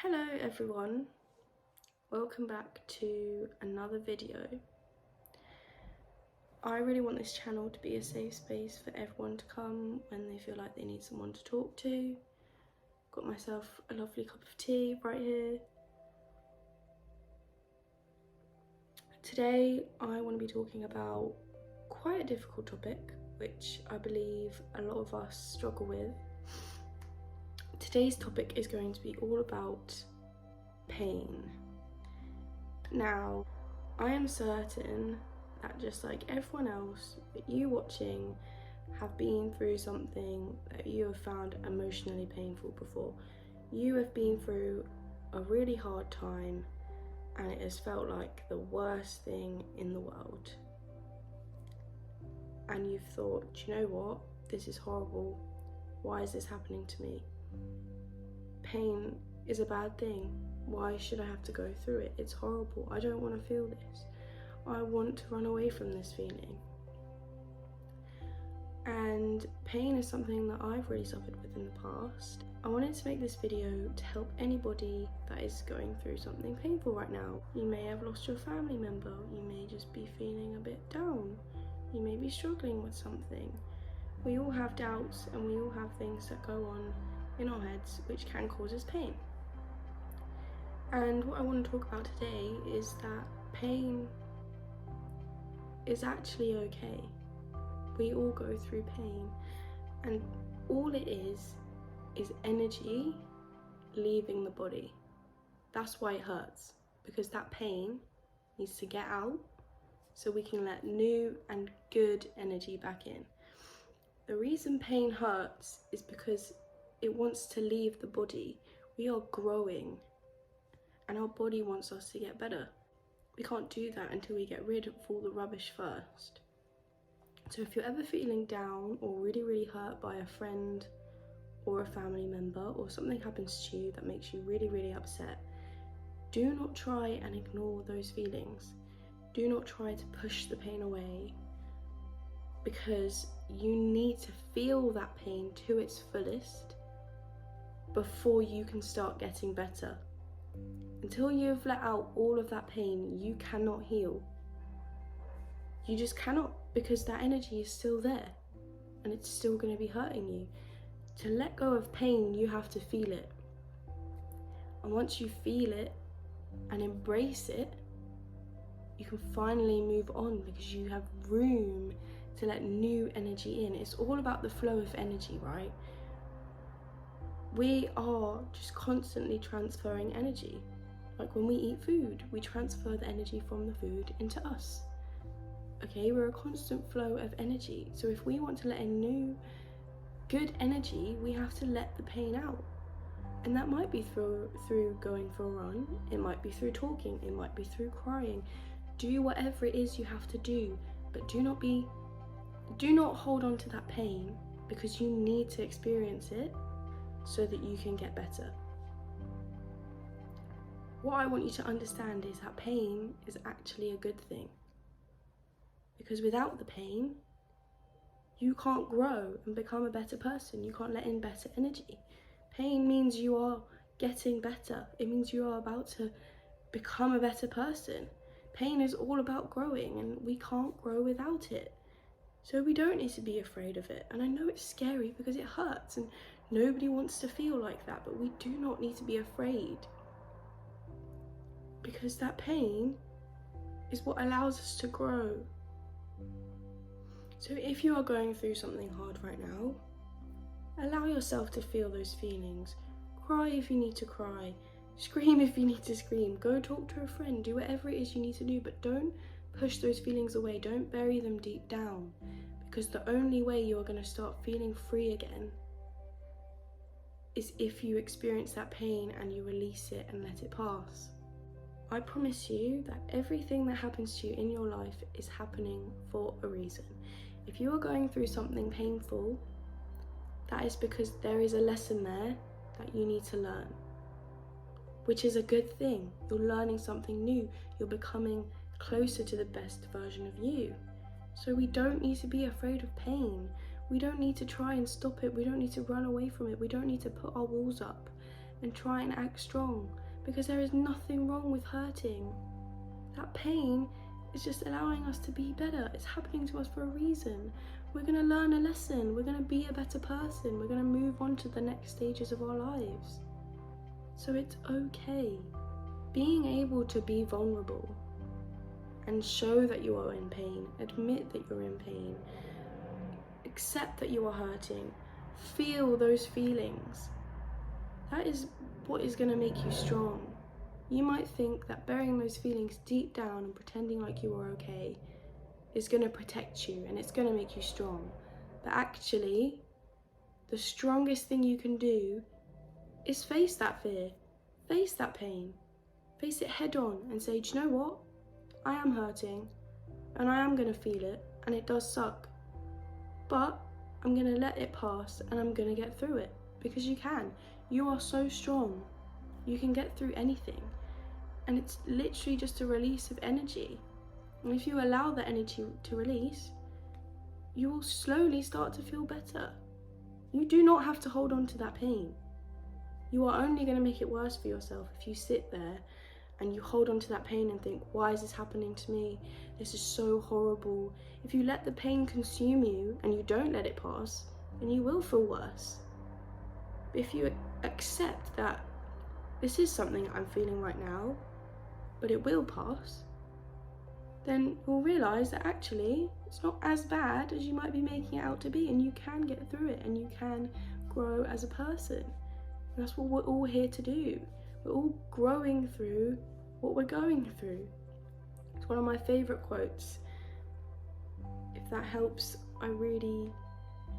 Hello everyone, welcome back to another video. I really want this channel to be a safe space for everyone to come when they feel like they need someone to talk to. Got myself a lovely cup of tea right here. Today I want to be talking about quite a difficult topic which I believe a lot of us struggle with. Today's topic is going to be all about pain. Now, I am certain that just like everyone else, that you watching have been through something that you have found emotionally painful before. You have been through a really hard time and it has felt like the worst thing in the world. And you've thought, do you know what? This is horrible. Why is this happening to me? Pain is a bad thing. Why should I have to go through it? It's horrible. I don't want to feel this. I want to run away from this feeling. And pain is something that I've really suffered with in the past. I wanted to make this video to help anybody that is going through something painful right now. You may have lost your family member. You may just be feeling a bit down. You may be struggling with something. We all have doubts and we all have things that go on in our heads which can cause us pain. And what I want to talk about today is that pain is actually okay. We all go through pain, and all it is energy leaving the body. That's why it hurts, because that pain needs to get out so we can let new and good energy back in. The reason pain hurts is because it wants to leave the body. We are growing and our body wants us to get better. We can't do that until we get rid of all the rubbish first. So if you're ever feeling down or really hurt by a friend or a family member, or something happens to you that makes you really upset, do not try and ignore those feelings. Do not try to push the pain away, because you need to feel that pain to its fullest before you can start getting better. Until you've let out all of that pain, you cannot heal. You just cannot, because that energy is still there and it's still going to be hurting you. To let go of pain, you have to feel it. And once you feel it and embrace it, you can finally move on, because you have room to let new energy in. It's all about the flow of energy, right? We are just constantly transferring energy. Like when we eat food, we transfer the energy from the food into us. Okay, we're a constant flow of energy. So if we want to let in new, good energy, we have to let the pain out. And that might be through going for a run. It might be through talking. It might be through crying. Do whatever it is you have to do, but do not hold on to that pain, because you need to experience it so that you can get better. What I want you to understand is that pain is actually a good thing, because without the pain, you can't grow and become a better person. You can't let in better energy. Pain means you are getting better. It means you are about to become a better person. Pain is all about growing, and we can't grow without it. So we don't need to be afraid of it. And I know it's scary because it hurts and nobody wants to feel like that, but we do not need to be afraid, because that pain is what allows us to grow. So if you are going through something hard right now, allow yourself to feel those feelings. Cry if you need to cry. Scream if you need to scream. Go talk to a friend. Do whatever it is you need to do, but don't push those feelings away. Don't bury them deep down, because the only way you are going to start feeling free again is if you experience that pain and you release it and let it pass. I promise you that everything that happens to you in your life is happening for a reason. If you are going through something painful, that is because there is a lesson there that you need to learn, which is a good thing. You're learning something new. You're becoming closer to the best version of you. So we don't need to be afraid of pain. We don't need to try and stop it. We don't need to run away from it. We don't need to put our walls up and try and act strong, because there is nothing wrong with hurting. That pain is just allowing us to be better. It's happening to us for a reason. We're going to learn a lesson. We're going to be a better person. We're going to move on to the next stages of our lives. So it's okay. Being able to be vulnerable and show that you are in pain, admit that you're in pain, accept that you are hurting, feel those feelings. That is what is going to make you strong. You might think that burying those feelings deep down and pretending like you are okay is going to protect you and it's going to make you strong. But actually, the strongest thing you can do is face that fear, face that pain, face it head on and say, do you know what? I am hurting and I am going to feel it and it does suck. But I'm going to let it pass and I'm going to get through it, because you can. You are so strong. You can get through anything. And it's literally just a release of energy. And if you allow that energy to release, you will slowly start to feel better. You do not have to hold on to that pain. You are only going to make it worse for yourself if you sit there and you hold on to that pain and think, why is this happening to me? This is so horrible. If you let the pain consume you and you don't let it pass, then you will feel worse. But if you accept that this is something I'm feeling right now, but it will pass, then you'll realise that actually it's not as bad as you might be making it out to be, and you can get through it and you can grow as a person. And that's what we're all here to do. We're all growing through what we're going through. It's one of my favourite quotes. If that helps, I really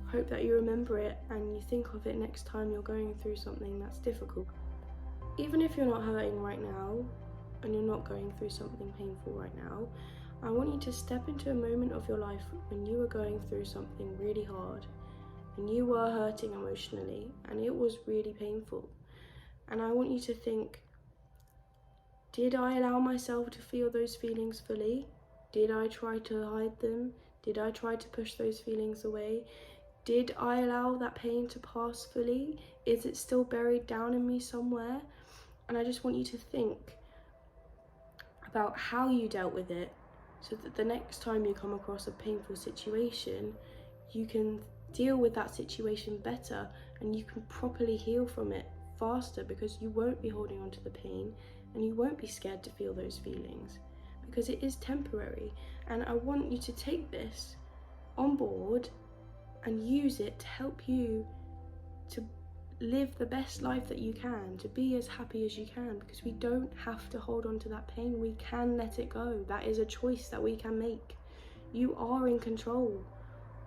hope that you remember it and you think of it next time you're going through something that's difficult. Even if you're not hurting right now and you're not going through something painful right now, I want you to step into a moment of your life when you were going through something really hard and you were hurting emotionally and it was really painful. And I want you to think, did I allow myself to feel those feelings fully? Did I try to hide them? Did I try to push those feelings away? Did I allow that pain to pass fully? Is it still buried down in me somewhere? And I just want you to think about how you dealt with it, so that the next time you come across a painful situation, you can deal with that situation better and you can properly heal from it faster, because you won't be holding on to the pain and you won't be scared to feel those feelings, because it is temporary. And I want you to take this on board and use it to help you to live the best life that you can, to be as happy as you can, because we don't have to hold on to that pain. We can let it go. That is a choice that we can make. You are in control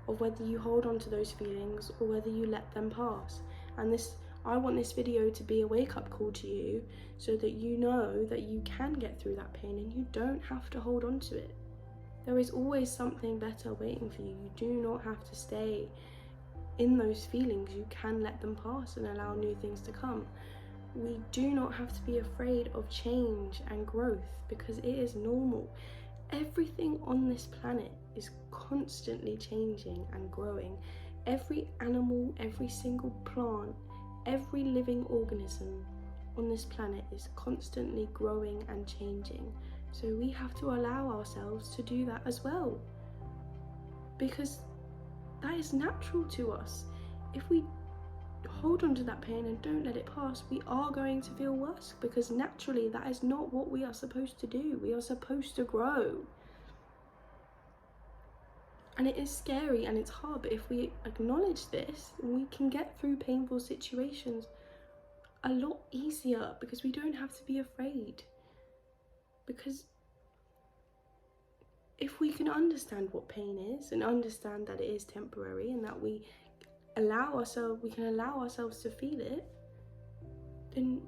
of whether you hold on to those feelings or whether you let them pass. And I want this video to be a wake-up call to you, so that you know that you can get through that pain and you don't have to hold on to it. There is always something better waiting for you. You do not have to stay in those feelings. You can let them pass and allow new things to come. We do not have to be afraid of change and growth, because it is normal. Everything on this planet is constantly changing and growing. Every animal, every single plant, every living organism on this planet is constantly growing and changing. So we have to allow ourselves to do that as well, because that is natural to us. If we hold on to that pain and don't let it pass, we are going to feel worse, because naturally that is not what we are supposed to do. We are supposed to grow. And it is scary and it's hard, but if we acknowledge this, we can get through painful situations a lot easier, because we don't have to be afraid. Because if we can understand what pain is and understand that it is temporary and that we can allow ourselves to feel it, then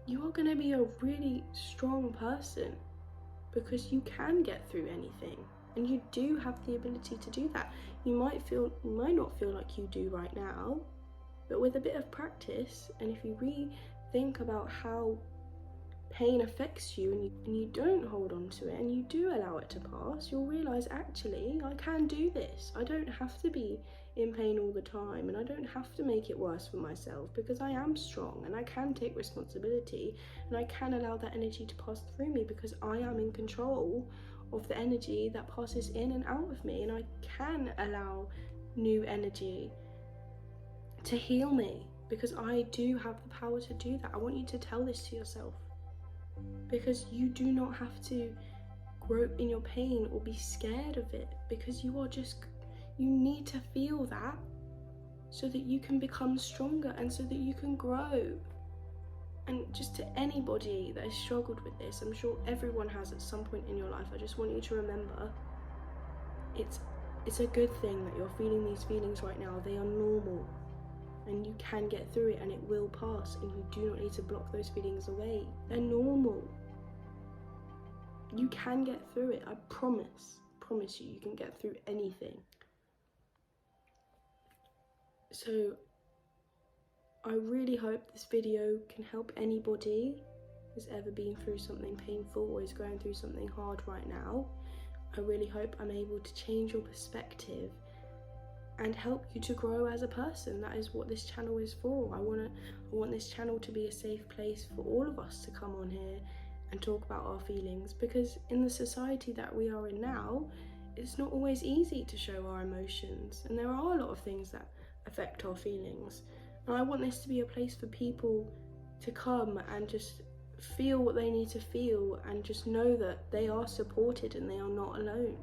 you are going to be a really strong person, because you can get through anything and you do have the ability to do that. You might not feel like you do right now, but with a bit of practice, and if you really think about how pain affects you and you don't hold on to it and you do allow it to pass, you'll realise, actually, I can do this. I don't have to be in pain all the time, and I don't have to make it worse for myself, because I am strong and I can take responsibility, and I can allow that energy to pass through me, because I am in control of the energy that passes in and out of me, and I can allow new energy to heal me, because I do have the power to do that. I want you to tell this to yourself, because you do not have to grope in your pain or be scared of it, because you need to feel that so that you can become stronger and so that you can grow. And just to anybody that has struggled with this, I'm sure everyone has at some point in your life, I just want you to remember, it's a good thing that you're feeling these feelings right now. They are normal, and you can get through it, and it will pass, and you do not need to block those feelings away. They're normal. You can get through it. I promise you can get through anything. So I really hope this video can help anybody who's ever been through something painful or is going through something hard right now. I really hope I'm able to change your perspective and help you to grow as a person. That is what this channel is for. I want this channel to be a safe place for all of us to come on here and talk about our feelings, because in the society that we are in now, it's not always easy to show our emotions, and there are a lot of things that affect our feelings. And I want this to be a place for people to come and just feel what they need to feel, and just know that they are supported and they are not alone.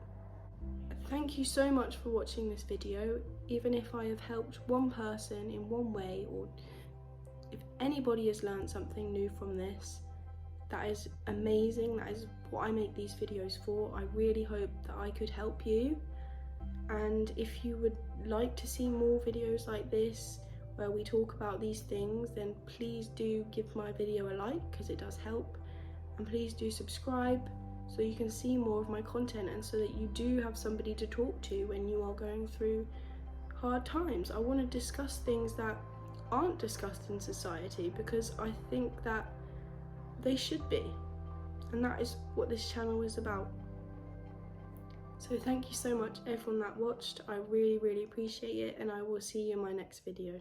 Thank you so much for watching this video. Even if I have helped one person in one way, or if anybody has learned something new from this, that is amazing. That is what I make these videos for. I really hope that I could help you. And if you would like to see more videos like this where we talk about these things, then please do give my video a like, because it does help. And please do subscribe so you can see more of my content, and so that you do have somebody to talk to when you are going through hard times. I want to discuss things that aren't discussed in society, because I think that they should be, and that is what this channel is about. So thank you so much everyone that watched. I really appreciate it, and I will see you in my next video.